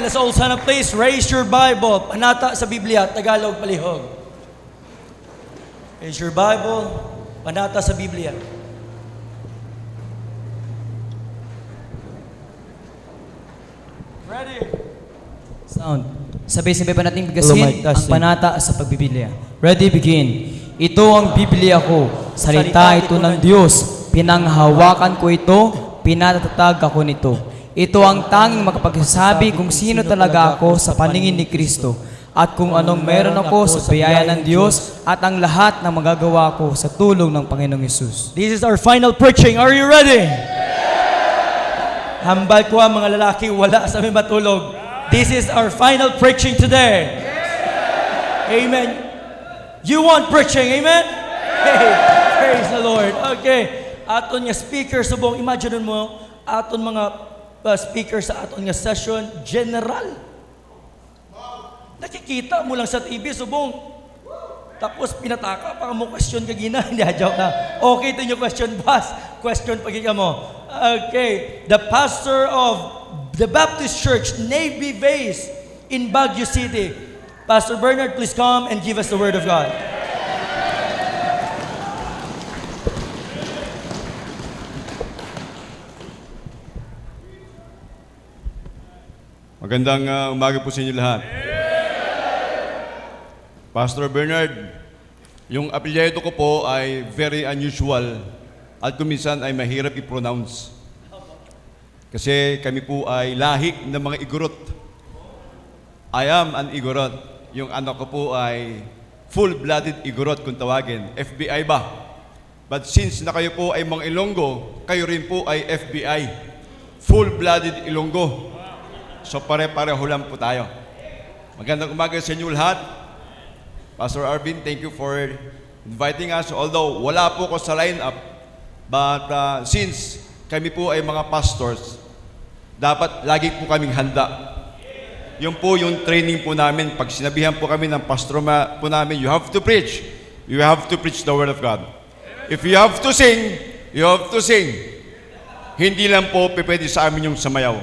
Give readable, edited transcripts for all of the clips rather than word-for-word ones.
let's all stand up please. Raise your Bible. Panata sa Biblia, Tagalog, palihog. Raise your Bible. Panata sa Biblia. Ready? Sound. Sabay-sabay pa natin bigkasin ang testing. panata sa pagbibilya. Ready, begin. Ito ang Biblia ko. Salita ito ng Diyos. Pinanghawakan ko ito. Pinatatag ako nito. Ito ang tanging makapagsasabi kung sino talaga ako sa paningin ni Kristo at kung anong meron ako sa biyaya ng Diyos at ang lahat ng magagawa ko sa tulong ng Panginoong Yesus. This is our final preaching. Are you ready? Hambal ko ang mga lalaki, wala sa may matulog. This is our final preaching today. Amen. You want preaching, amen? Hey, praise the Lord. Okay. Aton nga speaker subong, imagine mo, aton mga speaker sa aton nga session, general. Nakikita mo lang sa TV, subong. Tapos pinataka, pa mo question ka gina. Hindi, joke na. Okay, ito yung question, boss. Question pagkika mo. Okay. The pastor of the Baptist Church, Navy Base in Baguio City. Pastor Bernard, please come and give us the Word of God. Magandang umaga po sa inyo lahat. Pastor Bernard, yung apelyido ko po ay very unusual at kuminsan ay mahirap i-pronounce. Kasi kami po ay lahi ng mga Igorot. I am an Igorot. Yung anak ko po ay full-blooded Igorot kung tawagin. FBI ba? But since na kayo po ay mga Ilonggo, kayo rin po ay FBI. Full-blooded Ilonggo. So pare-pareho lang po tayo. Magandang umaga sa inyo lahat. Pastor Arvin, thank you for inviting us. Although wala po ko sa lineup, but since kami po ay mga pastors, dapat lagi po kaming handa. Yun po yung training po namin. Pag sinabihan po kami ng pastor po namin, you have to preach. You have to preach the Word of God. If you have to sing, you have to sing. Hindi lang po pwede sa amin yung samayaw.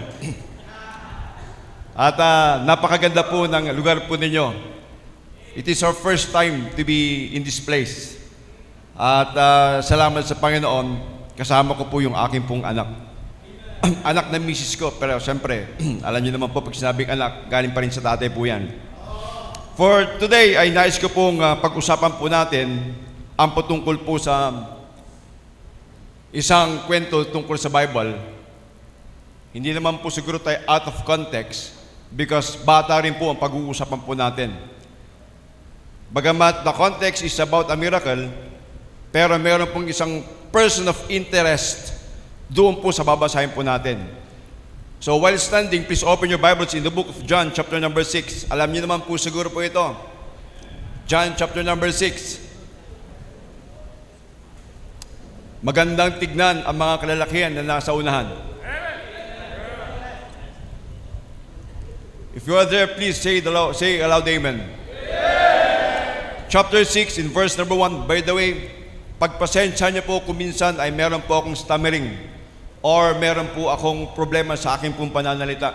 At napakaganda po ng lugar po ninyo. It is our first time to be in this place. At salamat sa Panginoon, kasama ko po yung aking pong anak. Anak ng misis ko, pero siyempre, alam niyo naman po, pag sinabing anak, galing pa rin sa tatay po yan. For today, ay nais ko pong pag-usapan po natin ang patungkol po sa isang kwento tungkol sa Bible. Hindi naman po siguro tayo out of context because bata rin po ang pag-uusapan po natin. Bagamat the context is about a miracle, pero meron pong isang person of interest doon po sa babasahin po natin. So while standing, please open your Bibles in the book of John, chapter number 6. Alam niyo naman po siguro po ito. John, chapter number 6. Magandang tignan ang mga kalalakihan na nasa unahan. If you are there, please say aloud, amen. Chapter 6 in verse number 1. By the way, pagpasensya niyo po kung minsan ay meron po akong stammering or meron po akong problema sa aking pong pananalita.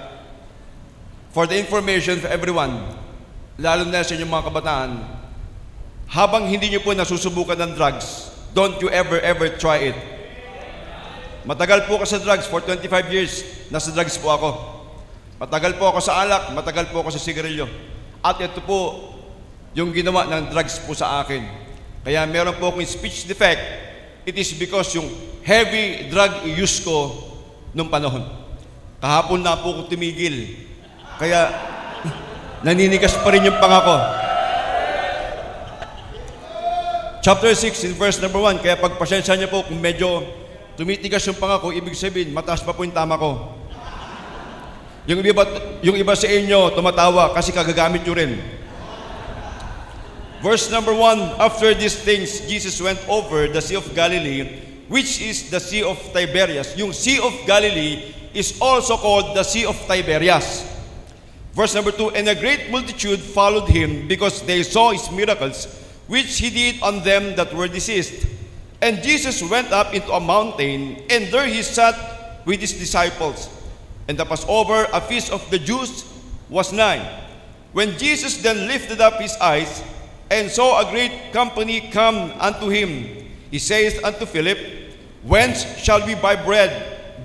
For the information for everyone, lalo na sa inyong mga kabataan, habang hindi niyo po nasusubukan ng drugs, don't you ever try it. Matagal po ako sa drugs, for 25 years, nasa drugs po ako. Matagal po ako sa alak, matagal po ako sa sigarilyo. At ito po, yung ginawa ng drugs po sa akin. Kaya meron po akong speech defect. It is because yung heavy drug use ko nung panahon. Kahapon na po ako tumigil. Kaya naninigas pa rin yung pangako. Chapter 6 in verse number 1. Kaya pagpasensya niyo po kung medyo tumitigas yung pangako, ibig sabihin, mataas pa po yung tama ko. Yung iba sa inyo tumatawa kasi kagagamit nyo rin. Verse number 1, after these things, Jesus went over the Sea of Galilee, which is the Sea of Tiberias. Yung Sea of Galilee is also called the Sea of Tiberias. Verse number 2, and a great multitude followed him because they saw his miracles, which he did on them that were diseased. And Jesus went up into a mountain, and there he sat with his disciples. And the Passover, a feast of the Jews, was nigh. When Jesus then lifted up his eyes, and saw a great company come unto him, he saith unto Philip, Whence shall we buy bread,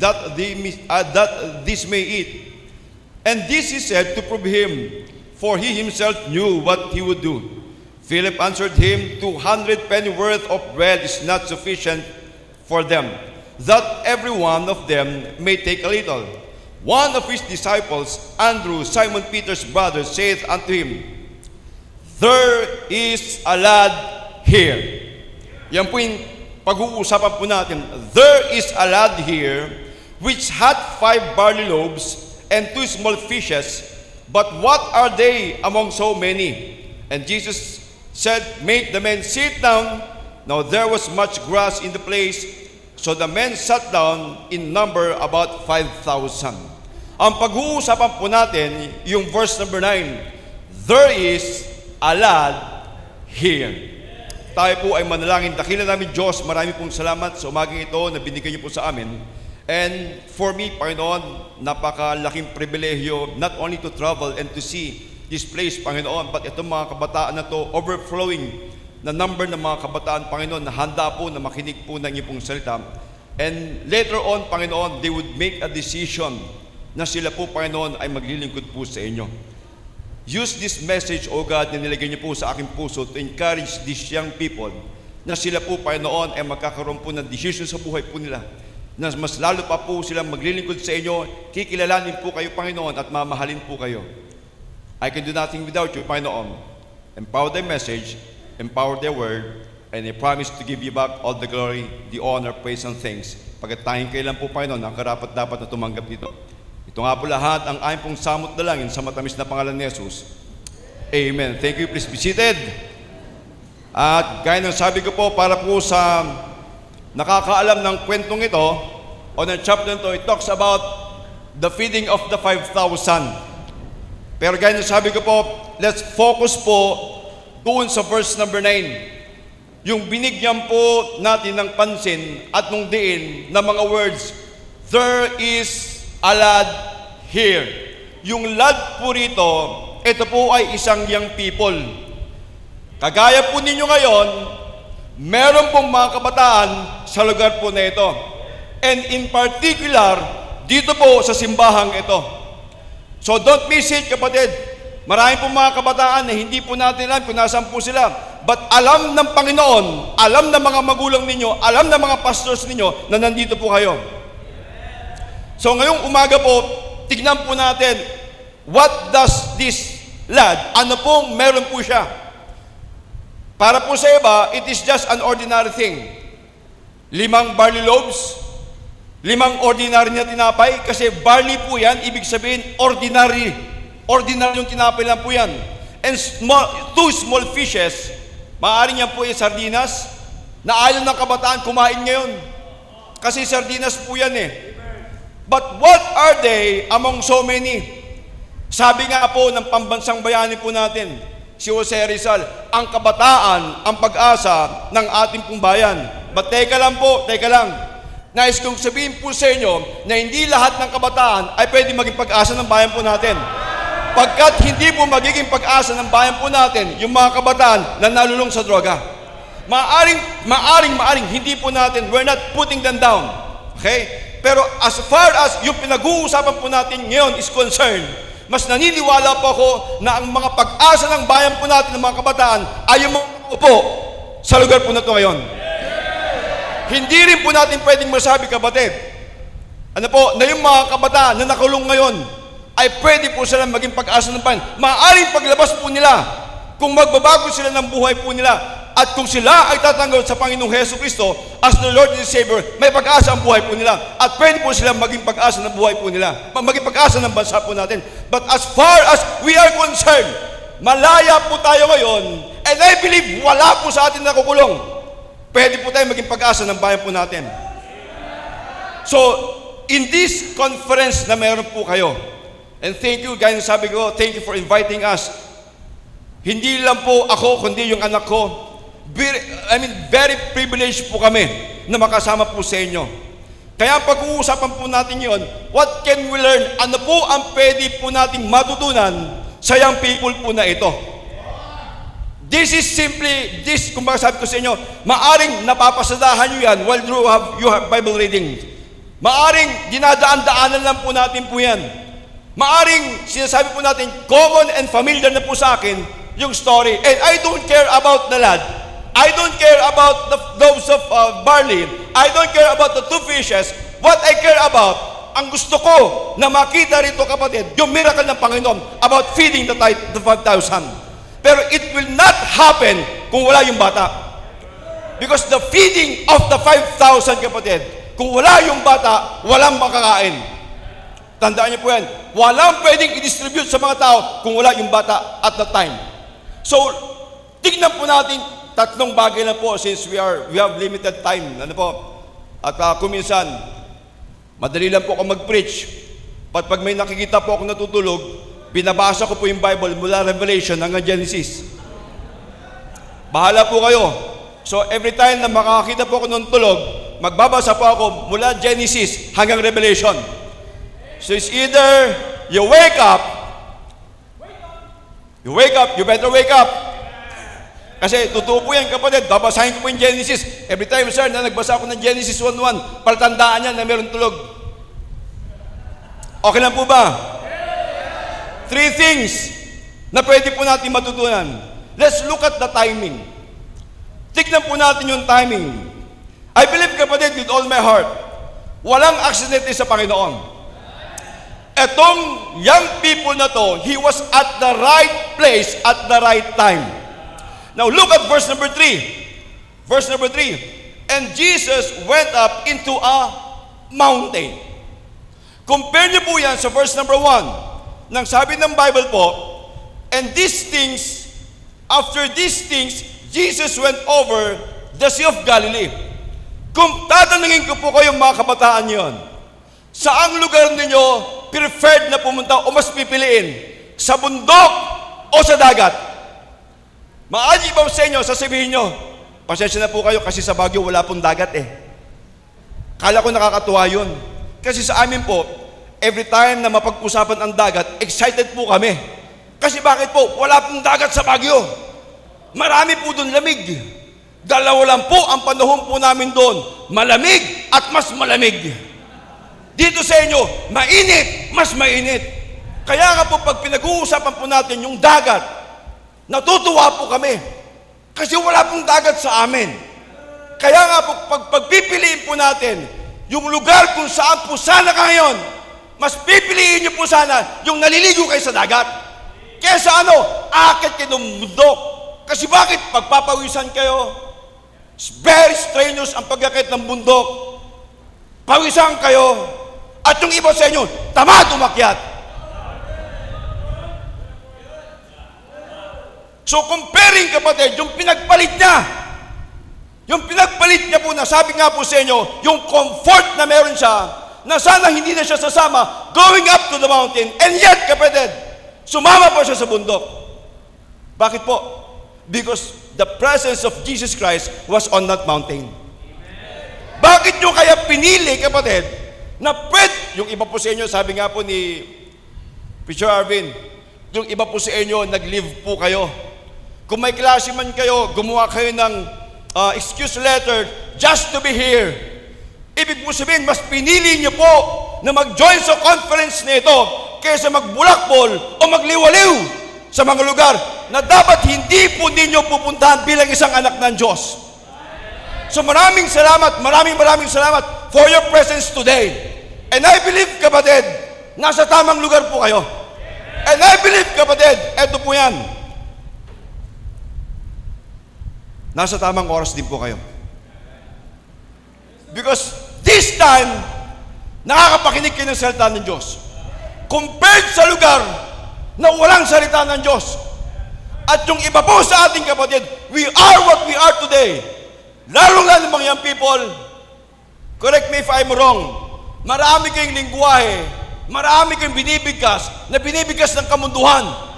that this may eat? And this he said to prove him, for he himself knew what he would do. Philip answered him, 200 penny worth of bread is not sufficient for them, that every one of them may take a little. One of his disciples, Andrew, Simon Peter's brother, saith unto him, There is a lad here. Yan po yung pag-uusapan po natin. There is a lad here which had 5 barley loaves and 2 small fishes, but what are they among so many? And Jesus said, Make the men sit down. Now there was much grass in the place, so the men sat down, in number about 5,000. Ang pag-uusapan po natin, yung verse number 9, There is a lad here. Tayo po ay manalangin. Dakilan namin Diyos, marami pong salamat sa umagang ito na binigyan niyo po sa amin. And for me, Panginoon, napakalaking pribilehyo not only to travel and to see this place, Panginoon, but itong mga kabataan na to, overflowing na number ng mga kabataan, Panginoon, na handa po na makinig po ng iyong pong salita. And later on, Panginoon, they would make a decision na sila po, Panginoon, ay maglilingkod po sa inyo. Use this message, O God, na nilagay niyo po sa aking puso to encourage these young people na sila po, Panginoon, ay magkakaroon po ng decision sa buhay po nila, na mas lalo pa po silang maglilingkod sa inyo, kikilalanin po kayo, Panginoon, at mamahalin po kayo. I can do nothing without you, Panginoon. Empower their message, empower their word, and I promise to give you back all the glory, the honor, praise, and thanks. Pagkatahing kailan po, Panginoon, ang karapat-dapat na tumanggap dito. Ito nga po lahat ang aking pong samot dalangin sa matamis na pangalan ni Jesus. Amen. Thank you. Please be seated. At gaya ng sabi ko po, para po sa nakakaalam ng kwentong ito, o ng chapter ito, it talks about the feeding of the 5,000. Pero gaya ng sabi ko po, let's focus po doon sa verse number 9. Yung binigyan po natin ng pansin at nung diin na mga words, there is a lad here. Yung lad po rito, ito po ay isang young people. Kagaya po ninyo ngayon, meron pong mga kabataan sa lugar po na ito. And in particular, dito po sa simbahang ito. So don't miss it, kapatid. Marami pong mga kabataan na hindi po natin alam kung nasaan po sila. But alam ng Panginoon, alam ng mga magulang ninyo, alam ng mga pastors ninyo na nandito po kayo. So ngayong umaga po, tignan po natin, what does this lad, ano pong meron po siya? Para po sa iba, it is just an ordinary thing. 5 barley loaves, 5 ordinary na tinapay, kasi barley po yan, ibig sabihin ordinary. Ordinary yung tinapay lang po yan. And 2 small fishes, maaaring yan po yung sardinas, na ayaw ng kabataan kumain ngayon. Kasi sardinas po yan eh. But what are they among so many? Sabi nga po ng pambansang bayani po natin, si Jose Rizal, ang kabataan, ang pag-asa ng ating pong bayan. But teka lang po, teka lang. Nais kong sabihin po sa inyo na hindi lahat ng kabataan ay pwede maging pag-asa ng bayan po natin. Pagkat hindi po magiging pag-asa ng bayan po natin yung mga kabataan na nalulong sa droga. Maaring, hindi po natin, we're not putting them down. Okay? Pero as far as yung pinag-uusapan po natin ngayon is concerned, mas naniniwala po ako na ang mga pag-asa ng bayan po natin, ng mga kabataan, ay yung mga upo sa lugar po na ito ngayon. Hindi rin po natin pwedeng masabi, kapatid, ano po, na yung mga kabataan na nakulong ngayon, ay pwede po silang maging pag-asa ng bayan. Maaaring paglabas po nila, kung magbabago sila ng buhay po nila, at kung sila ay tatanggap sa Panginoong Hesus Kristo as the Lord and Savior, may pag-asa ang buhay po nila. At pwede po silang maging pag-asa ng buhay po nila. Maging pag-asa ng bansa po natin. But as far as we are concerned, malaya po tayo ngayon, and I believe wala po sa atin nakukulong. Pwede po tayo maging pag-asa ng bayan po natin. So, in this conference na meron po kayo, and thank you, gaya ng sabi ko, thank you for inviting us. Hindi lang po ako, kundi yung anak ko. Very privileged po kami na makasama po sa inyo. Kaya pag-uusapan po natin yon, what can we learn? Ano po ang pwede po nating matutunan sa young people po na ito? This is simply, kung baka sabi ko sa inyo, maaring napapasadahan nyo yan while you have Bible reading. Maaring dinadaan-daanan lang po natin po yan. Maaring sinasabi po natin, common and familiar na po sa akin yung story. And I don't care about the lad. I don't care about the loaves of barley. I don't care about the 2 fishes. What I care about, ang gusto ko na makita rito kapatid, yung miracle ng Panginoon about feeding the 5,000. Pero it will not happen kung wala yung bata. Because the feeding of the 5,000 kapatid, kung wala yung bata, walang makakain. Tandaan niyo po yan. Walang pwedeng i-distribute sa mga tao kung wala yung bata at that time. So, tignan po natin 3 bagay na po since we have limited time. Ano po? At kuminsan, madali lang po ako mag-preach. Pag may nakikita po ako natutulog, binabasa ko po yung Bible mula Revelation hanggang Genesis. Bahala po kayo. So every time na makakita po ako ng tulog, magbabasa po ako mula Genesis hanggang Revelation. So it's either you wake up, you better wake up. Kasi totoo po yan kapatid, babasahin ko po yung Genesis. Every time, sir, na nagbasa ako ng Genesis 1:1, palatandaan yan na meron tulog. Okay lang po ba? 3 things na pwede po natin matutunan. Let's look at the timing. Tignan po natin yung timing. I believe kapatid with all my heart, walang accident sa Panginoon. Etong young people na to, he was at the right place at the right time. Now look at verse number 3. Verse number 3. And Jesus went up into a mountain. Compare niyo po yan sa verse number 1. Nang sabi ng Bible po, and these things, after these things, Jesus went over the Sea of Galilee. Kung tatanungin ko po kayo mga kabataan yon, saang lugar ninyo preferred na pumunta o mas pipiliin? Sa bundok o sa dagat? Maaari ba sa inyo, sasabihin nyo, pasensya na po kayo kasi sa Baguio wala pong dagat eh. Kala ko nakakatuwa yun. Kasi sa amin po, every time na mapag-usapan ang dagat, excited po kami. Kasi bakit po? Wala pong dagat sa Baguio. Marami po doon lamig. 2 lang po ang panahon po namin doon. Malamig at mas malamig. Dito sa inyo, mainit, mas mainit. Kaya nga po pag pinag-uusapan po natin yung dagat, natutuwa po kami. Kasi wala pong dagat sa amin. Kaya nga po, pagpipiliin po natin, yung lugar kung saan po sana ka ngayon, mas pipiliin nyo po sana yung naliligo kayo sa dagat. Kesa akit kayo ng bundok. Kasi bakit? Pagpapawisan kayo. Very strenuous ang pagkakit ng bundok. Pawisan kayo. At yung iba sa inyo, tamad umakyat. So comparing kapatid, yung pinagpalit niya po na sabi nga po sa inyo, yung comfort na meron siya, na sana hindi na siya sasama, going up to the mountain, and yet kapatid, sumama po siya sa bundok. Bakit po? Because the presence of Jesus Christ was on that mountain. Bakit nyo kaya pinili kapatid, na yung iba po sa inyo, sabi nga po ni Preacher Arvin, yung iba po sa inyo, nag-leave po kayo. Kung may klase man kayo, gumawa kayo ng excuse letter just to be here. Ibig po sabihin, mas pinili niyo po na mag-join sa conference nito kaysa magbulakbol o magliwaliw sa mga lugar na dapat hindi po ninyo pupuntahan bilang isang anak ng Diyos. So maraming salamat for your presence today. And I believe, kapatid, nasa tamang lugar po kayo. And I believe, kapatid, eto po yan. Nasa tamang oras din po kayo. Because this time, nakakapakinig kayo ng salita ng Diyos. Compared sa lugar na walang salita ng Diyos. At yung iba po sa ating kapatid, we are what we are today. Lalo-lalo mga young people, correct me if I'm wrong, marami kayong lingwahe, marami kayong binibigkas ng kamunduhan.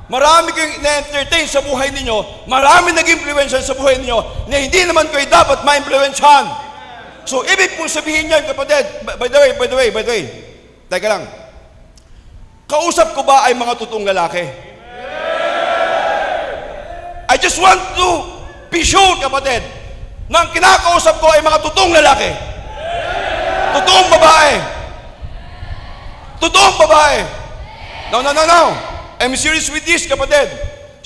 Marami kayong na-entertain sa buhay ninyo, marami nag-influensya sa buhay ninyo na hindi naman kayo dapat ma-influensyahan. So, ibig pong sabihin niyan, kapatid, by the way, teka lang, kausap ko ba ay mga totoong lalaki? I just want to be sure, kapatid, na ang kinakausap ko ay mga totoong lalaki. Totoong babae. Totoong babae. No. I'm serious with this, kapatid.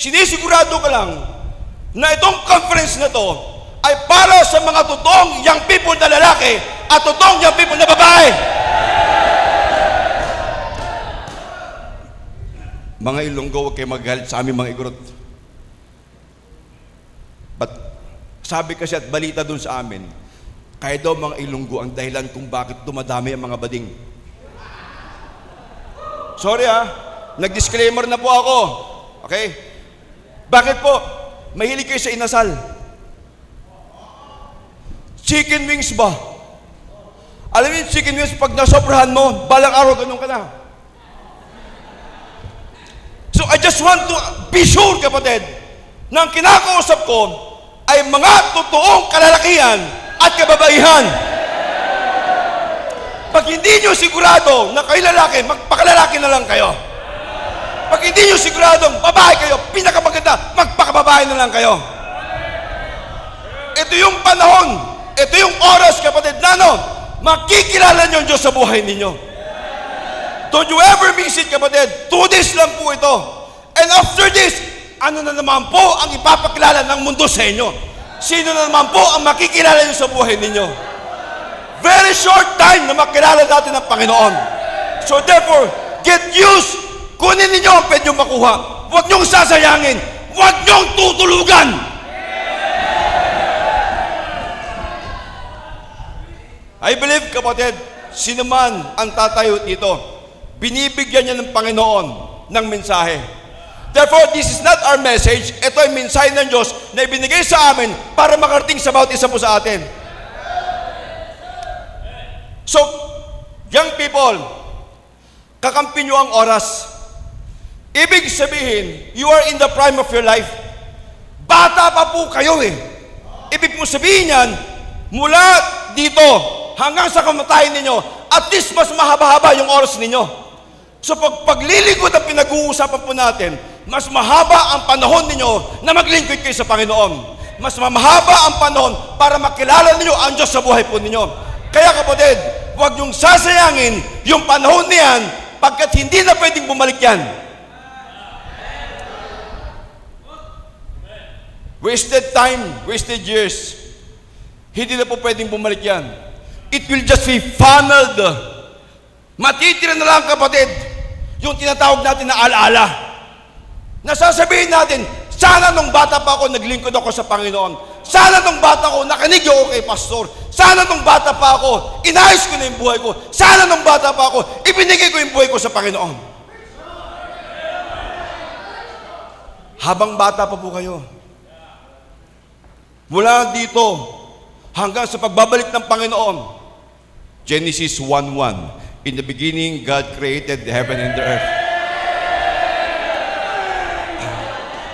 Sinisigurado ka lang na itong conference na to ay para sa mga totoong young people na lalaki at totoong young people na babae. Mga Ilonggo, huwag kayo magalit sa aming mga igorot. But sabi kasi at balita dun sa amin, kaya daw mga Ilonggo ang dahilan kung bakit dumadami ang mga bading. Sorry nag-disclaimer na po ako. Okay? Bakit po? Mahilig kayo sa inasal. Chicken wings ba? Alam mo yung chicken wings, pag nasobrahan mo, balang araw ganun ka na. So I just want to be sure, kapatid, na ang kinakausap ko ay mga totoong kalalakihan at kababaihan. Pag hindi nyo sigurado na kayo lalaki, magpakalalaki na lang kayo. Pag hindi nyo siguradong babae kayo, pinakamaganda, magpakababae na lang kayo. Ito yung panahon, ito yung oras, kapatid, na makikilala nyo ang Diyos sa buhay ninyo. Don't you ever miss it, kapatid. 2 days lang po ito. And after this, ano na naman po ang ipapakilala ng mundo sa inyo? Sino na naman po ang makikilala nyo sa buhay ninyo? Very short time na makilala natin ang Panginoon. So therefore, get used. Kunin ninyo ang pwede nyo makuha. Huwag nyong sasayangin. Huwag nyong tutulugan. I believe, kapatid, sino man ang tatayo dito, binibigyan niya ng Panginoon ng mensahe. Therefore, this is not our message. Ito ay mensahe ng Diyos na ibinigay sa amin para makarating sa bawat isa po sa atin. So, young people, kakampi nyo ang oras. Ibig sabihin, you are in the prime of your life. Bata pa po kayo Ibig po sabihin yan, mula dito hanggang sa kamatayan ninyo, at least mas mahaba-haba yung oras ninyo. So pag paglilingkod ang pinag-uusapan po natin, mas mahaba ang panahon ninyo na maglingkod kayo sa Panginoon. Mas mahaba ang panahon para makilala ninyo ang Diyos sa buhay po ninyo. Kaya kapatid, huwag niyong sasayangin yung panahon niyan pagkat hindi na pwedeng bumalik yan. Wasted time, wasted years. Hindi na po pwedeng bumalik yan. It will just be funneled. Matitira na lang, kapatid, yung tinatawag natin na alaala. Nasasabihin natin, sana nung bata pa ako, naglingkod ako sa Panginoon. Sana nung bata ko, nakinig ako kay pastor. Sana nung bata pa ako, inayos ko na yung buhay ko. Sana nung bata pa ako, ibinigay ko yung buhay ko sa Panginoon. Habang bata pa po kayo, mula dito hanggang sa pagbabalik ng Panginoon, Genesis 1:1, in the beginning, God created the heaven and the earth.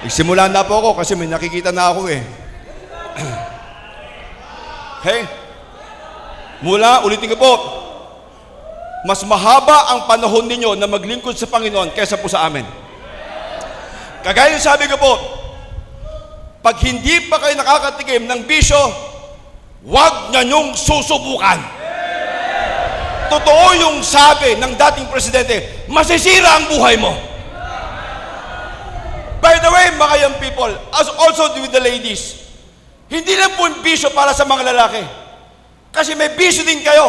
Nagsimula na po ako kasi may nakikita na ako Okay? Ulitin ko po, mas mahaba ang panahon ninyo na maglingkod sa Panginoon kaysa po sa amin. Kagaya yung sabi ko po, pag hindi pa kayo nakakatikim ng bisyo, huwag na nyong susubukan. Totoo yung sabi ng dating presidente, masisira ang buhay mo. By the way, mga young people, as also with the ladies, hindi lang po yung bisyo para sa mga lalaki. Kasi may bisyo din kayo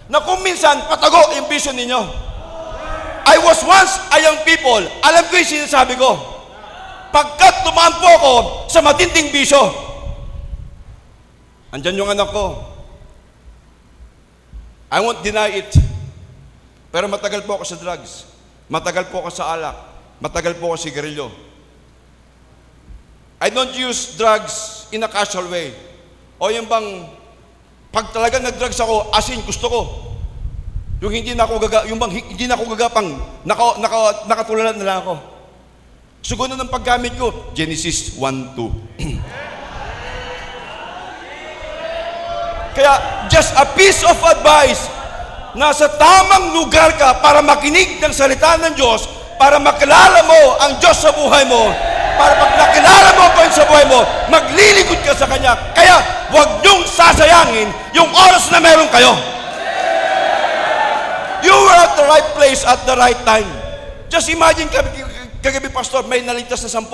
na kung minsan patago yung bisyo ninyo. I was once a young people, alam ko yung sinasabi ko. Pagkat tumaan po ako sa matinding bisyo, andyan yung anak ko. I won't deny it. Pero matagal po ako sa drugs. Matagal po ako sa alak. Matagal po ako sa sigarilyo. I don't use drugs in a casual way. O yung bang, pag talagang nag-drugs ako, asin, gusto ko. Yung hindi na ako hindi na ako gagapang, nakatulala na lang ako. Sugunan ng paggamit ko, Genesis 1:2. Kaya, just a piece of advice, nasa tamang lugar ka para makinig ng salita ng Diyos, para makilala mo ang Diyos sa buhay mo, para pag nakilala mo pa sa buhay mo, maglilingkod ka sa Kanya. Kaya, huwag niyong sasayangin yung oras na meron kayo. You were at the right place at the right time. Just imagine, kagabi, Pastor, may naligtas na 10,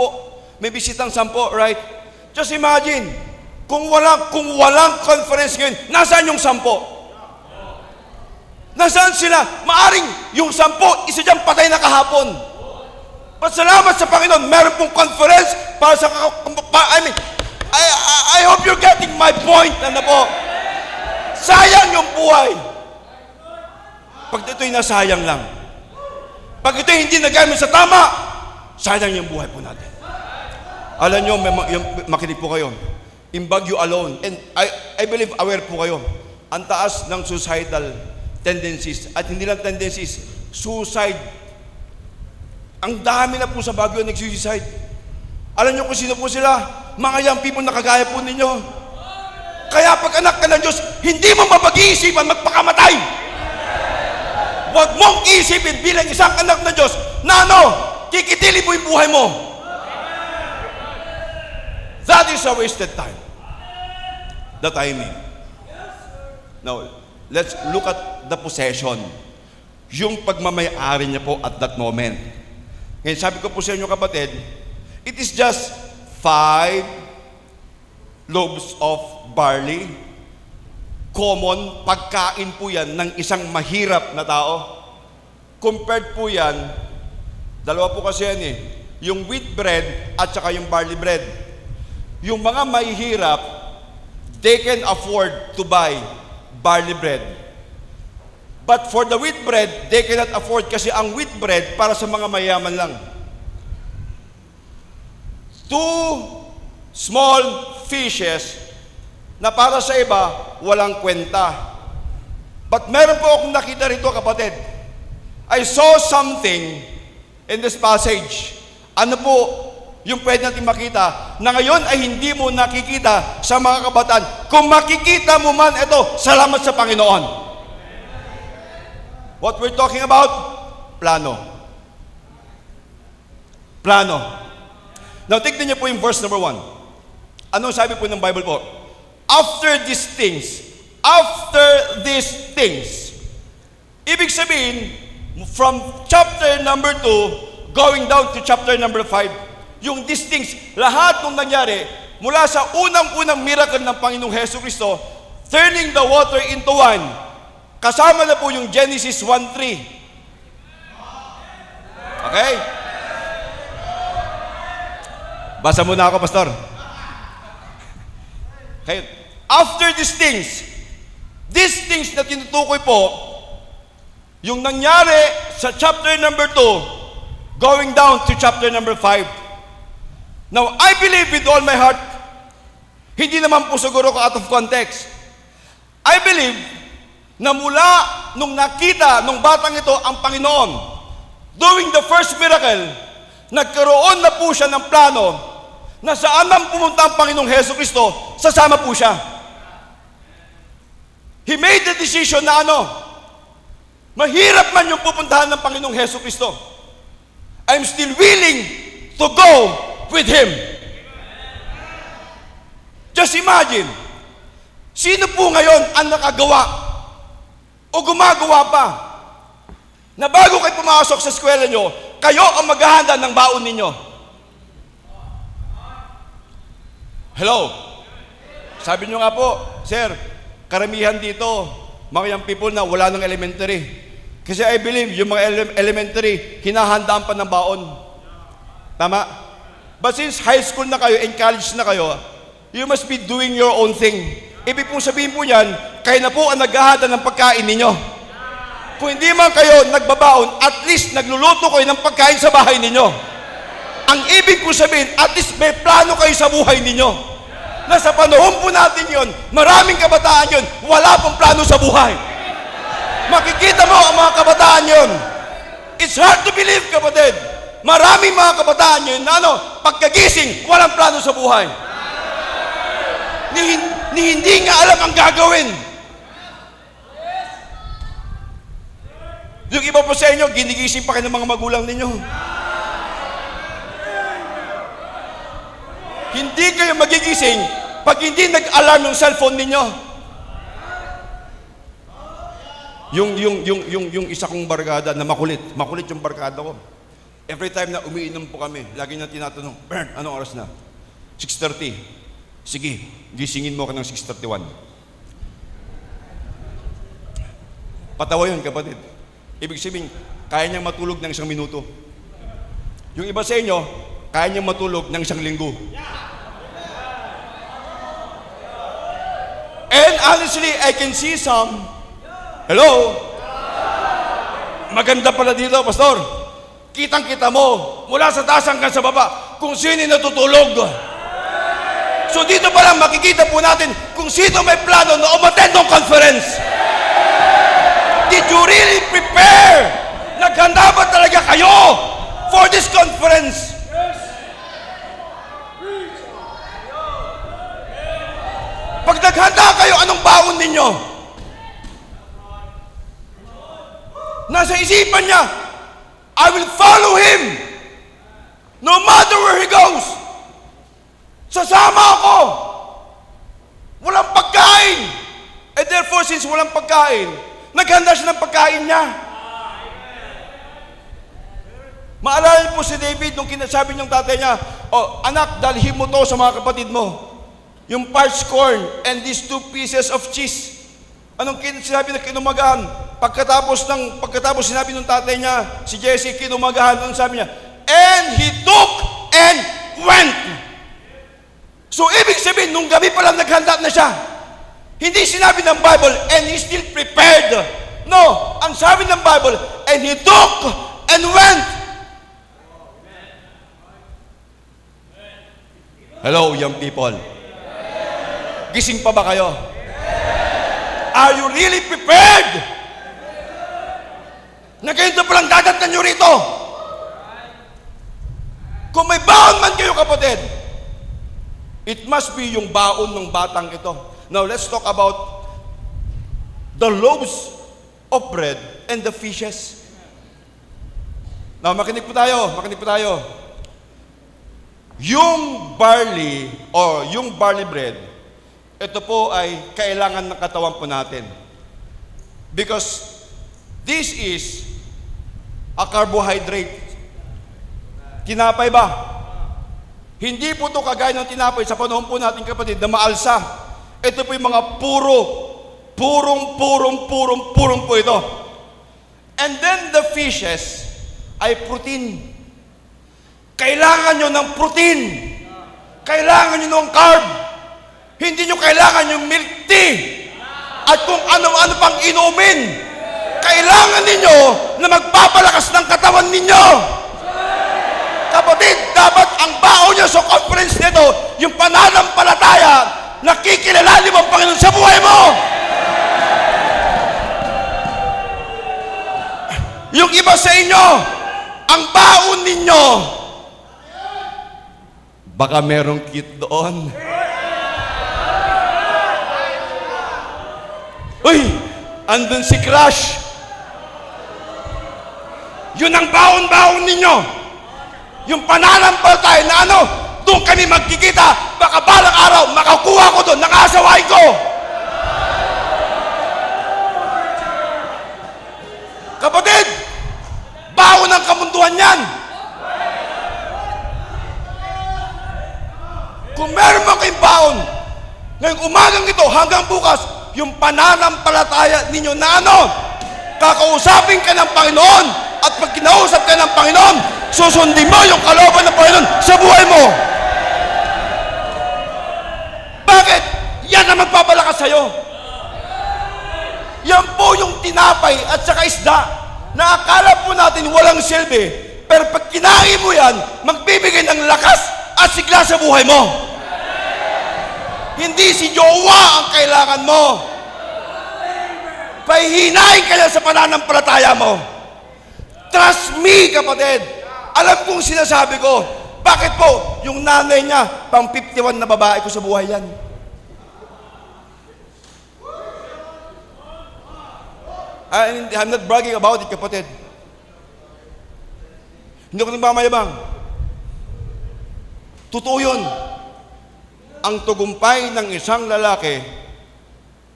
may bisitang 10, right? Just imagine, kung walang conference ngayon, nasaan yung 10? Nasaan sila? Maaring yung 10, isa dyan patay na kahapon. Pasalamat sa Panginoon, meron pong conference para sa, I hope you're getting my point, ano po? Sayang yung buhay. Pag ito'y nasayang lang. Pag ito'y hindi nagamit sa tama, sayang yung buhay po natin. Alam nyo, makinig po kayo. In Baguio alone, and I believe aware po kayo, ang taas ng suicidal tendencies, at hindi lang tendencies, suicide. Ang dami na po sa Baguio nag-suicide. Alam nyo kung sino po sila? Mga young people na kagaya po ninyo. Kaya pag anak ka ng Diyos, hindi mo mapag-iisipan magpakamatay. Huwag mong isipin bilang isang anak ng Diyos na kikitili mo yung buhay mo. That is a wasted time. The timing. Now, let's look at the possession. Yung pagmamayari niya po at that moment. Ngayon, sabi ko po sa inyo kapatid, it is just 5 loaves of barley. Common, pagkain po yan ng isang mahirap na tao. Compared po yan, dalawa po kasi yan eh, yung wheat bread at saka yung barley bread. Yung mga mahihirap, they can afford to buy barley bread. But for the wheat bread, they cannot afford kasi ang wheat bread para sa mga mayaman lang. 2 small fishes na para sa iba, walang kwenta. But meron po akong nakita rito, kapatid. I saw something in this passage. Ano po yung pwede natin makita na ngayon ay hindi mo nakikita sa mga kabataan. Kung makikita mo man ito, salamat sa Panginoon. What we're talking about? Plano. Plano. Now, tignan niyo po yung verse number 1. Anong sabi po ng Bible po? After these things, ibig sabihin, from chapter number 2, going down to chapter number 5, yung these things, lahat ng nangyari, mula sa unang-unang miracle ng Panginoong Hesus Kristo, turning the water into wine, kasama na po yung Genesis 1:3. Okay? Basa muna ako, Pastor. Okay. After these things na tinutukoy po, yung nangyari sa chapter number 2, going down to chapter number 5. Now, I believe with all my heart, hindi naman po siguro ko out of context. I believe na mula nung nakita nung batang ito ang Panginoon, doing the first miracle, nagkaroon na po siya ng plano na saan man pumunta ang Panginoong Hesus Kristo, sasama po siya. He made the decision na mahirap man yung pupuntahan ng Panginoong Hesus Kristo, I'm still willing to go with Him. Just imagine, sino po ngayon ang nakagawa o gumagawa pa na bago kayo pumasok sa eskwela nyo, kayo ang maghahanda ng baon ninyo? Hello? Sabi nyo nga po, Sir, karamihan dito, mga young people na wala ng elementary. Kasi I believe, yung mga elementary, hinahandaan pa ng baon. Tama? But since high school na kayo and college na kayo, you must be doing your own thing. Ibig pong sabihin po yan, kayo na po ang naghahanda ng pagkain ninyo. Kung hindi man kayo nagbabaon, at least nagluluto kayo ng pagkain sa bahay ninyo. Ang ibig po sabihin, at least may plano kayo sa buhay ninyo. Nasa panahon po natin yon, maraming kabataan yon, wala pong plano sa buhay. Makikita mo ang mga kabataan yon. It's hard to believe, kapatid. Maraming mga kabataan yun na pagkagising, walang plano sa buhay. ni hindi nga alam ang gagawin. Yung iba po sa inyo, ginigising pa kayo ng mga magulang ninyo. Hindi kayo magigising pag hindi nag-alarm yung cellphone ninyo. Yung isa kong barkada na makulit yung barkada ko. Every time na umiinom po kami, lagi na tinatanong, Bern, anong oras na? 6:30. Sige, gisingin mo ka ng 6:31. Patawa yun, kapatid. Ibig sabihin, kaya niyang matulog ng 1 minuto. Yung iba sa inyo, kaya niyang matulog ng 1 linggo. And honestly, I can see some. Hello? Maganda pala dito, Pastor. Kitang-kita mo, mula sa taas hanggang sa baba, kung sino natutulog. So dito pa lang makikita po natin kung sino may plano na umattend ng conference. Did you really prepare? Naghanda ba talaga kayo for this conference? Pag naghanda kayo, anong baon ninyo? Nasa isipan niya, I will follow him no matter where he goes. Sasama ako. Walang pagkain. And therefore, since walang pagkain, naghanda siya ng pagkain niya. Maalala po si David nung kinasabi niyang tatay niya, oh, anak, dalhin mo to sa mga kapatid mo. Yung parched corn and these 2 pieces of cheese. Anong sinabi na kinumagahan? Pagkatapos sinabi ng tatay niya, si Jesse, kinumagahan, anong sabi niya? And he took and went. So, ibig sabihin, nung gabi pa lang naghanda na siya. Hindi sinabi ng Bible, and he still prepared. No, ang sabi ng Bible, and he took and went. Hello, young people. Gising pa ba kayo? Are you really prepared? Na ganito palang dadatnan nyo rito. Kung may baon man kayo, kapatid, it must be yung baon ng batang ito. Now, let's talk about the loaves of bread and the fishes. Now, makinig po tayo. Yung barley or yung barley bread, ito po ay kailangan ng katawan po natin. Because this is a carbohydrate. Tinapay ba? Hindi po ito kagaya ng tinapay sa panahon po natin, kapatid, na maalsa. Ito po yung mga purong po ito. And then the fishes ay protein. Kailangan nyo ng protein. Kailangan nyo ng carb. Hindi nyo kailangan yung milk tea. At kung ano-ano pang inumin. Kailangan ninyo na magpapalakas ng katawan ninyo. Kapatid, dapat ang baon nyo sa conference nito, yung pananampalataya, nakikilala mo ang Panginoon sa buhay mo. Yung iba sa inyo, ang baon ninyo, baka merong cute doon. Uy, andun si Crush. Yun ang baon-baon ninyo. Yung pananampalataya na ano, doon kami magkikita, baka balang araw, makakuha ko doon, nakasawain ko. Kapatid, baon ng kamunduhan yan. Kung meron mo kayong baon, ngayong umagang ito hanggang bukas, yung pananampalataya ninyo na ano, kakausapin ka ng Panginoon, at pag kinausap ka ng Panginoon, susundin mo yung kalooban ng Panginoon sa buhay mo. Bakit? Yan ang magpapalakas sa'yo. Yan po yung tinapay at saka isda na akala po natin walang silbi, pero pag kinain mo yan, magbibigay ng lakas at sigla sa buhay mo. Hindi si jowa ang kailangan mo. Pahihinain ka lang sa pananampalataya mo. Trust me, kapatid. Alam kong sinasabi ko. Bakit po? Yung nanay niya, pang 51 na babae ko sa buhay yan. I'm not bragging about it, kapatid. Hindi ko nagmamayabang. Totoo yun. Ang tagumpay ng isang lalaki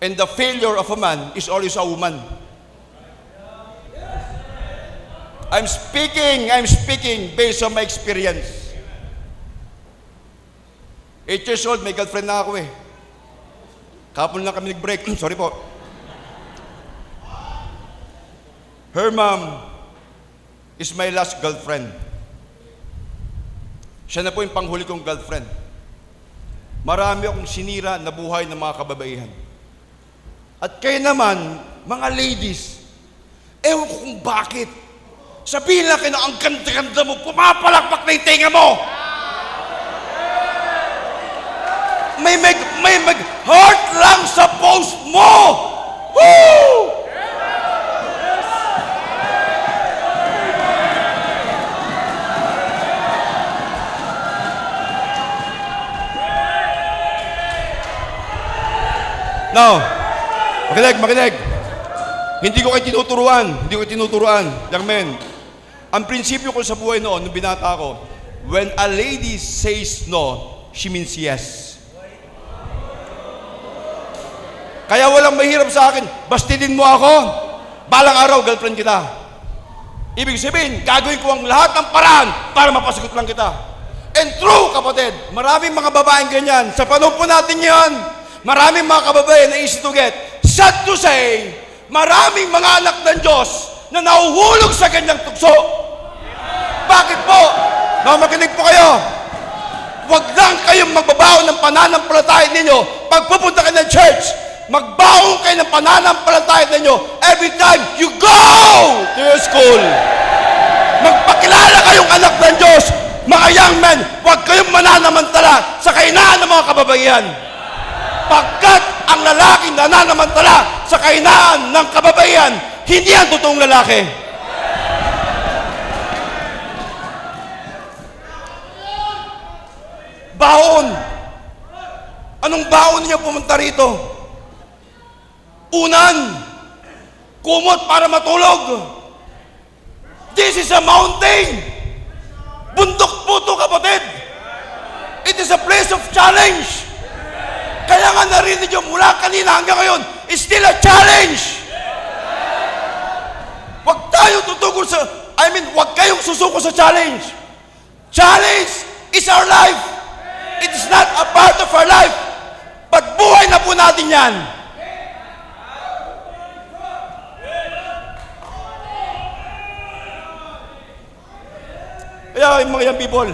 and the failure of a man is always a woman. I'm speaking based on my experience. 8 years old, may girlfriend na ako eh. Kapon lang kami nag-break. Sorry po. Her mom is my last girlfriend. Siya na po yung panghuli kong girlfriend. Marami akong sinira na buhay ng mga kababaihan. At kayo naman, mga ladies, ewan ko kung bakit. Sabihin lang kayo na ang ganda-ganda mo, pumapalakpak na yung tenga mo. May heart lang sa post mo. Woo! Now, makinig. Hindi ko kayo tinuturuan. Young men, ang prinsipyo ko sa buhay noon, nung binata ako, when a lady says no, she means yes. Kaya walang mahirap sa akin, bastidin mo ako, balang araw, girlfriend kita. Ibig sabihin, gagawin ko ang lahat ng paraan para mapasagot lang kita. And true, kapatid, maraming mga babaeng ganyan. Sa panahon po natin yan, maraming mga kababayan na easy to get. Sad to say, maraming mga anak ng Diyos na nahuhulog sa ganyang tukso. Bakit po? Makinig po kayo. Huwag lang kayong magbabaon ng pananampalataya ninyo pag pupunta kayo ng church. Magbaon kayo ng pananampalataya ninyo every time you go to your school. Magpakilala kayong anak ng Diyos. Mga young men, huwag kayong mananamantala sa kahinaan ng mga kababaihan. Pagkat ang lalaking nananamantala sa kahinaan ng kababaihan, hindi ang totoong lalaki. Baon. Anong baon niyo pumunta rito? Unan. Kumot para matulog. This is a mountain. Bundok po ito, kapatid. It is a place of challenge. Kaya nga narinig nyo mula kanina hanggang ngayon, it's still a challenge. Huwag tayo tutugol huwag kayong susuko sa challenge. Challenge is our life. It is not a part of our life. But buhay na po natin yan. Kaya yung mga young people,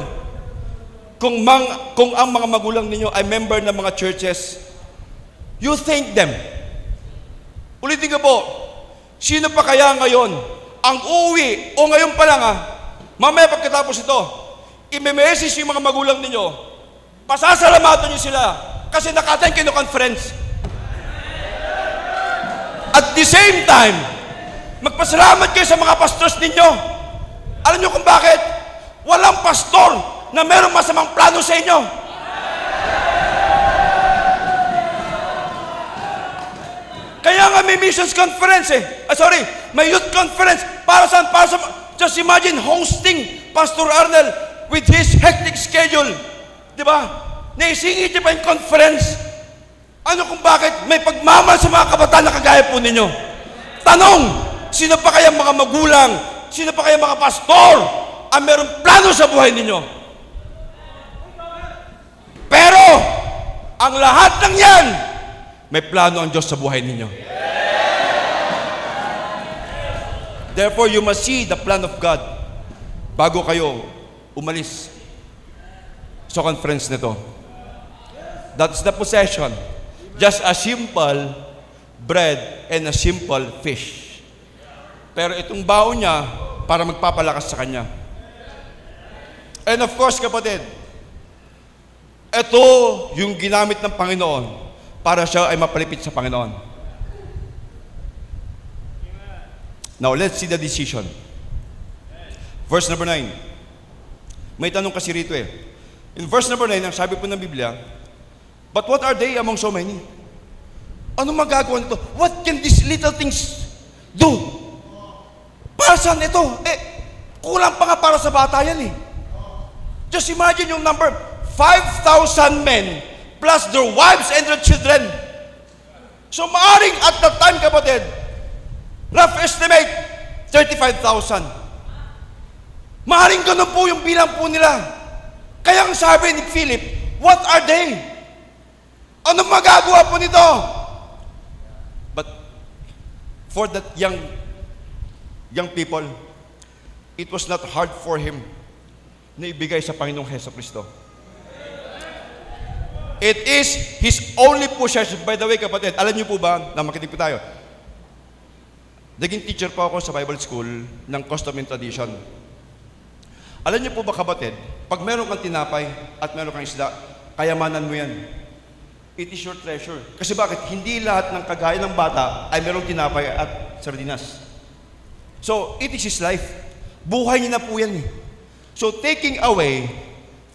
kung ang mga magulang ninyo ay member ng mga churches, you thank them. Ulitin ko po, sino pa kaya ngayon ang uuwi o ngayon pa lang mamaya pagkatapos ito, i-message yung mga magulang ninyo, pasasalamatan nyo sila kasi naka-attend kayo ng conference. At the same time, magpasalamat kayo sa mga pastors ninyo. Alam nyo kung bakit? Walang pastor na merong masamang plano sa inyo. Kaya nga may missions conference may youth conference. Para saan? Just imagine hosting Pastor Arnel with his hectic schedule. Di ba? Naisingit niya pa yung conference. Ano kung bakit? May pagmamahal sa mga kabataan na kagaya po ninyo. Tanong, sino pa kaya mga magulang? Sino pa kaya mga pastor ang merong plano sa buhay ninyo? Pero, ang lahat ng yan, may plano ang Diyos sa buhay ninyo. Therefore, you must see the plan of God bago kayo umalis sa conference nito. That's the possession. Just a simple bread and a simple fish. Pero itong baon niya para magpapalakas sa kanya. And of course, kapatid, ito yung ginamit ng Panginoon para siya ay mapalipit sa Panginoon. Now, let's see the decision. Verse number 9. May tanong kasi rito In verse number 9, ang sabi po ng Biblia, but what are they among so many? Ano magagawa nito? What can these little things Do. Para saan ito? Kulang pa nga para sa bata yan eh. Just imagine yung number, 5,000 men plus their wives and their children. So maaring at that time, kapatid, rough estimate, 35,000. Maaring ganun po yung bilang po nila. Kaya ang sabi ni Philip, what are they? Anong magagawa po nito? But for that young people, it was not hard for him na ibigay sa Panginoong Hesukristo. It is his only possession. By the way, kapatid, alam niyo po ba, na makinig po tayo, naging teacher po ako sa Bible School ng Custom and Tradition. Alam niyo po ba, kapatid, pag meron kang tinapay at meron kang isda, kayamanan mo yan. It is your treasure. Kasi bakit? Hindi lahat ng kagaya ng bata ay merong tinapay at sardinas. So, it is his life. Buhay niya na po yan eh. So, taking away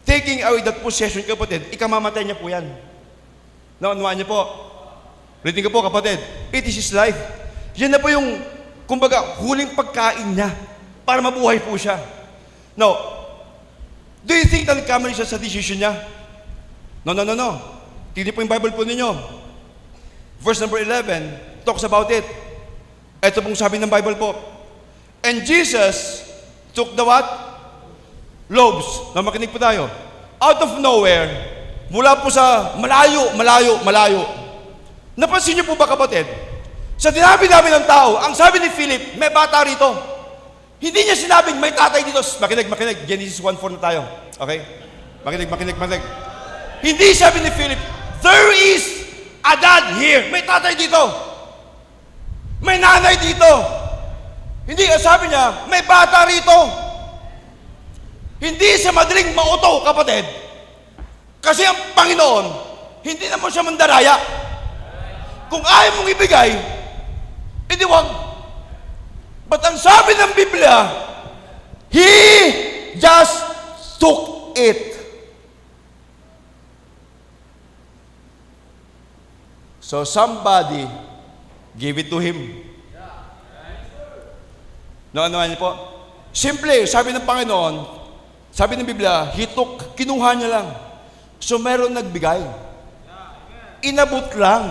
that possession, kapatid, ikamamatay niya po yan. Naunawaan niyo po? Reading ko po, kapatid. It is his life. Yan na po yung, kumbaga, huling pagkain niya para mabuhay po siya. Now, do you think na nagkamali siya sa decision niya? No. Tignan po yung Bible po ninyo. Verse number 11 talks about it. Ito pong sabi ng Bible po. And Jesus took the what? Loaves. Na makinig po tayo. Out of nowhere, mula po sa malayo. Napansin niyo po ba, kapatid? Sa dinabi-dami ng tao, ang sabi ni Philip, may bata rito. Hindi niya sinabing may tatay dito. Makinig. Genesis 1:4 na tayo. Okay? Makinig. Hindi sabi ni Philip, there is a dad here. May tatay dito. May nanay dito. Hindi, sabi niya, may bata rito. Hindi sa madaling mauto, kapatid. Kasi ang Panginoon, hindi naman siya mandaraya. Kung ayaw mong ibigay, edi wag. But ang sabi ng Biblia, He just took it. So somebody gave it to him. Ano niyo po? Simple, sabi ng Panginoon, sabi ng Biblia, kinuha niya lang. So meron nagbigay. Inabot lang.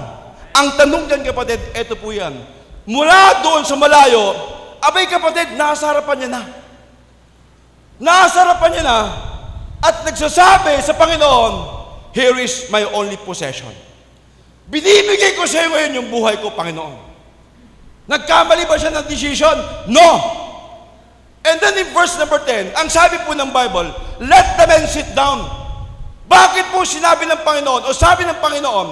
Ang tanong dyan, kapatid, eto po yan. Mula doon sa malayo, abay kapatid, nasa harapan niya na. Nasa harapan niya na at nagsasabi sa Panginoon, here is my only possession. Binibigay ko sa iyo ngayon yung buhay ko, Panginoon. Nagkamali ba siya ng decision? No! And then in verse number 10, ang sabi po ng Bible, let the men sit down. Bakit po sinabi ng Panginoon o sabi ng Panginoon,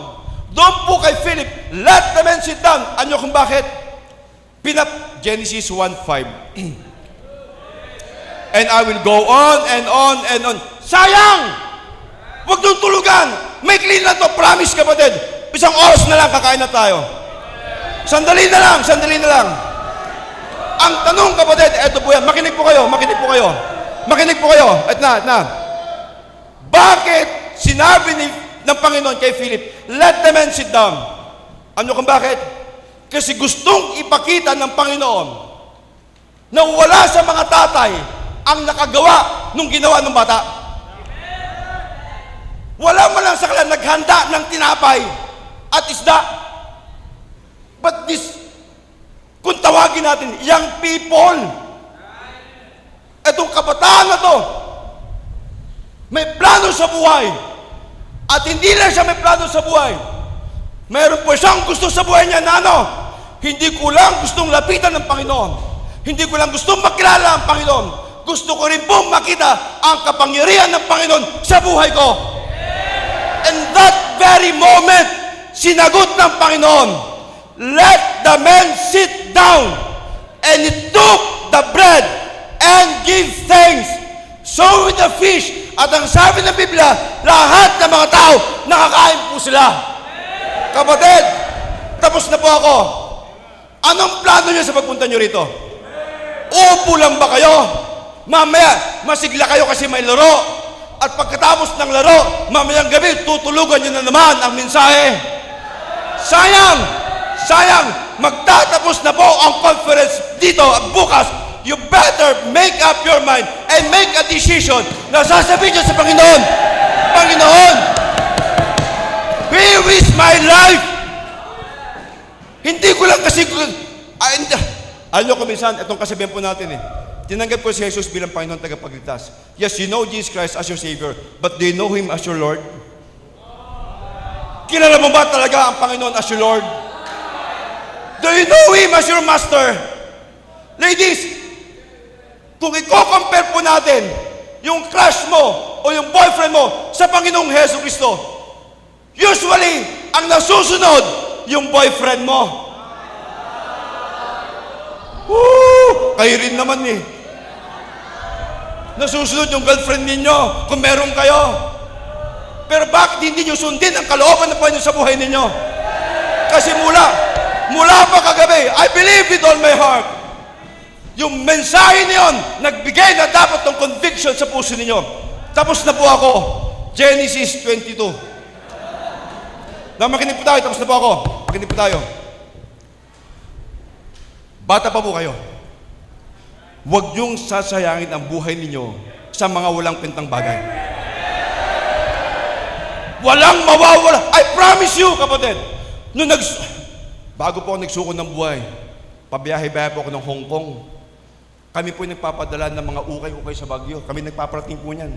doon po kay Philip, let the men sit down. Ano kung bakit? Genesis 1:5. And I will go on and on and on. Sayang! Huwag nung tulugan. May clean na to. Promise, kapatid. Isang oras na lang, kakain na tayo. Sandali na lang. Ang tanong, kapatid, eto po yan. Makinig po kayo. At na. Bakit sinabi ng Panginoon kay Philip, let the men sit down? Ano kung bakit? Kasi gustong ipakita ng Panginoon na wala sa mga tatay ang nakagawa nung ginawa ng bata. Wala man lang sa kanila naghanda ng tinapay at isda. But this, kung tawagin natin, young people, itong kabataan na to, may plano sa buhay. At hindi lang siya may plano sa buhay. Meron po siyang gusto sa buhay niya na ano, hindi ko lang gustong lapitan ng Panginoon. Hindi ko lang gustong makilala ang Panginoon. Gusto ko rin pong makita ang kapangyarihan ng Panginoon sa buhay ko. And that very moment, sinagot ng Panginoon, let the men sit down. And he took the bread and give thanks. So with the fish. At ang sabi ng Biblia, lahat ng mga tao, nakakain po sila. Kapatid, tapos na po ako. Anong plano niyo sa pagpunta niyo rito? Upo lang ba kayo? Mamaya, masigla kayo kasi may laro. At pagkatapos ng laro, mamayang gabi, tutulugan niyo na naman ang mensahe. Sayang! Magtatapos na po ang conference. dito at bukas, you better make up your mind and make a decision na sasabihin nyo sa Panginoon, Panginoon, here is my life. Hindi ko lang kasi, alam nyo ko minsan, itong kasabihan po natin tinanggap ko si Jesus bilang Panginoon tagapagligtas. Yes, you know Jesus Christ as your Savior, but do you know Him as your Lord? Kilala mo ba talaga ang Panginoon as your Lord? Do you know Him as your Master? Ladies, kung i-compare po natin yung crush mo o yung boyfriend mo sa Panginoong Hesus Kristo, usually, ang nasusunod, yung boyfriend mo. Kayo rin naman nasusunod yung girlfriend ninyo kung meron kayo. Pero bakit hindi nyo sundin ang kalooban ng Panginoon sa buhay ninyo? Kasi mula pa kagabi, I believe with all my heart, yung mensahe niyon, nagbigay na dapat ng conviction sa puso ninyo. Tapos na po ako. Genesis 22. Makinig po tayo, tapos na po ako. Makinig po tayo. Bata pa po kayo. Huwag niyong sasayangin ang buhay ninyo sa mga walang pintang bagay. Walang mawawala. I promise you, kapatid. Bago po ako nagsuko ng buhay, pabiyahe-biyahe po ako ng Hong Kong. Kami po nagpapadala ng mga ukay-ukay sa Baguio. Kami nagpaparating po niyan.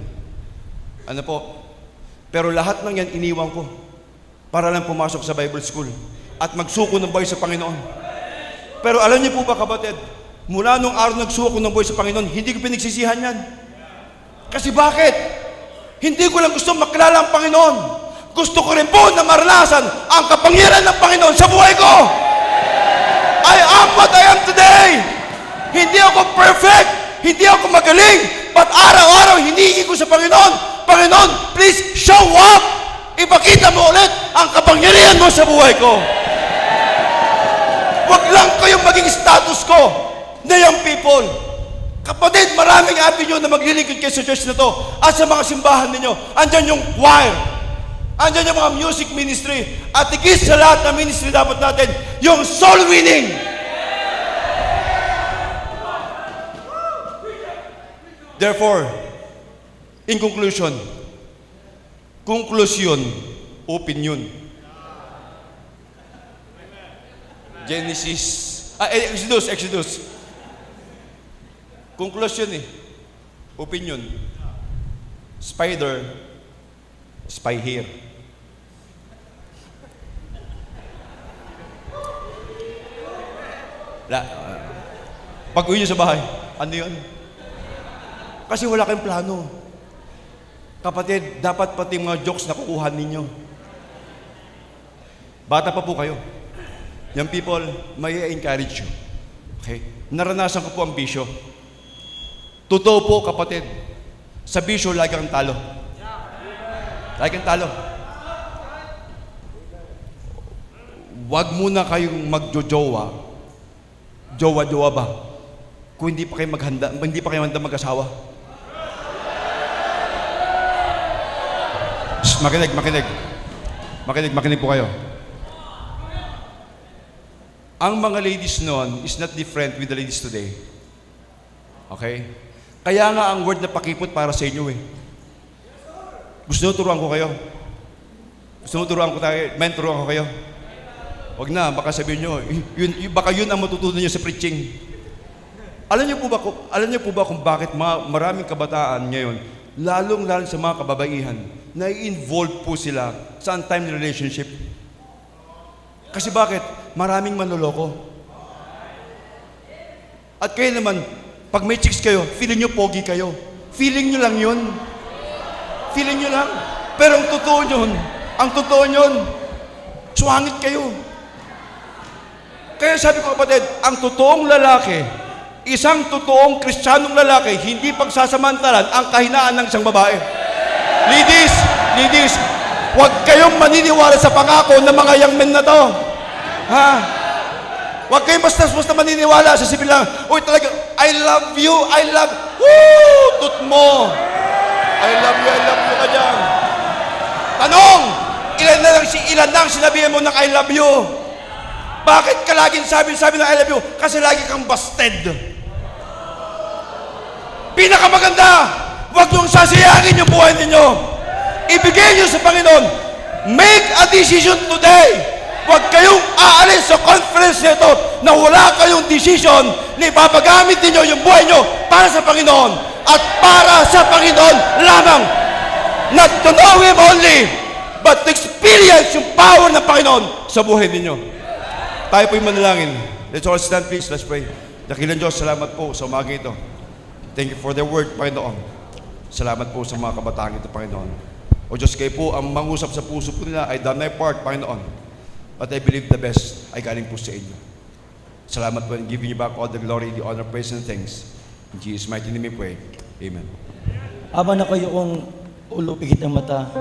Ano po? Pero lahat ng yan iniwan ko para lang pumasok sa Bible School at magsuko ng buhay sa Panginoon. Pero alam niyo po ba, kapatid, mula nung araw nagsuko ng buhay sa Panginoon, hindi ko pinagsisihan yan. Kasi bakit? Hindi ko lang gusto makilala ang Panginoon. Gusto ko rin po na maranasan ang kapangyarihan ng Panginoon sa buhay ko. I am what I am today. Hindi ako perfect. Hindi ako magaling. But araw-araw, hinihingi ko sa Panginoon, Panginoon, please show up. Ipakita mo ulit ang kapangyarihan mo sa buhay ko. Huwag lang kayong maging status ko na young people. Kapatid, maraming avenue na maglilingkod kayo sa church na to at sa mga simbahan ninyo. Andyan yung choir. Andyan yung mga music ministry. At higit sa lahat ng ministry dapat natin, yung soul winning. Therefore, in conclusion, opinion. Exodus. Conclusion opinion. Spider, spy here. Pag-uwi nyo sa bahay, ano yun? Kasi wala kayong plano. Kapatid, dapat pati mga jokes na kukuhan ninyo. Bata pa po kayo. Young people, may encourage you. Okay? Naranasan ko po ang bisyo. Totoo po, kapatid. Sa bisyo, lagi kang talo. Lagi kang talo. Huwag muna kayong magjojowa. Jowa-jowa ba? Kung hindi pa kayo handa mag-asawa. Shh, makinig po kayo. Ang mga ladies noon is not different with the ladies today. Okay? Kaya nga ang word na pakipot para sa inyo Gusto nyo turuan ko kayo? Gusto nyo turuan ko ko kayo? Wag na, baka sabihin nyo, baka yun ang matutunan nyo sa preaching. Alam niyo po ba kung bakit maraming kabataan ngayon, lalong-lalo sa mga kababaihan, na-involve po sila sa untimely relationship? Kasi bakit? Maraming manloloko. At kayo naman, pag may chicks kayo, feeling nyo pogi kayo. Feeling nyo lang yun. Feeling nyo lang. Pero ang totoo nyon, suwangit kayo. Kaya sabi ko, kapatid, ang totoong lalaki, isang totoong kristyanong lalaki, hindi pagsasamantalan ang kahinaan ng isang babae. Ladies, huwag kayong maniniwala sa pangako ng mga young men na to. Ha? Huwag kayong basta maniniwala sa sibilang, uy talaga, I love you, tut mo. I love you ka dyan. Tanong, ilan na ang sinabihan mo ng I love you? Bakit ka laging sabi na I love you? Kasi lagi kang busted. Pinakamaganda, huwag niyong sasayangin yung buhay ninyo. Ibigay niyo sa Panginoon. Make a decision today. Huwag kayong aalis sa conference nito na wala kayong decision na ipapagamit ninyo yung buhay niyo para sa Panginoon at para sa Panginoon lamang. Not to know Him only, but to experience yung power ng Panginoon sa buhay ninyo. Tayo po'y manalangin. Let's all stand please, let's pray. Dakilang Diyos, salamat po sa umaga ito. Thank you for the word, Panginoon. Salamat po sa mga kabataan ito, Panginoon. O Diyos, kayo po ang mangusap sa puso po nila. I done my part, Panginoon. But I believe the best ay galing po sa inyo. Salamat po and giving you back all the glory, the honor, praise, and thanks. In Jesus' mighty name we pray. Amen. Habang na kayo kong ulo, pigit ang mata,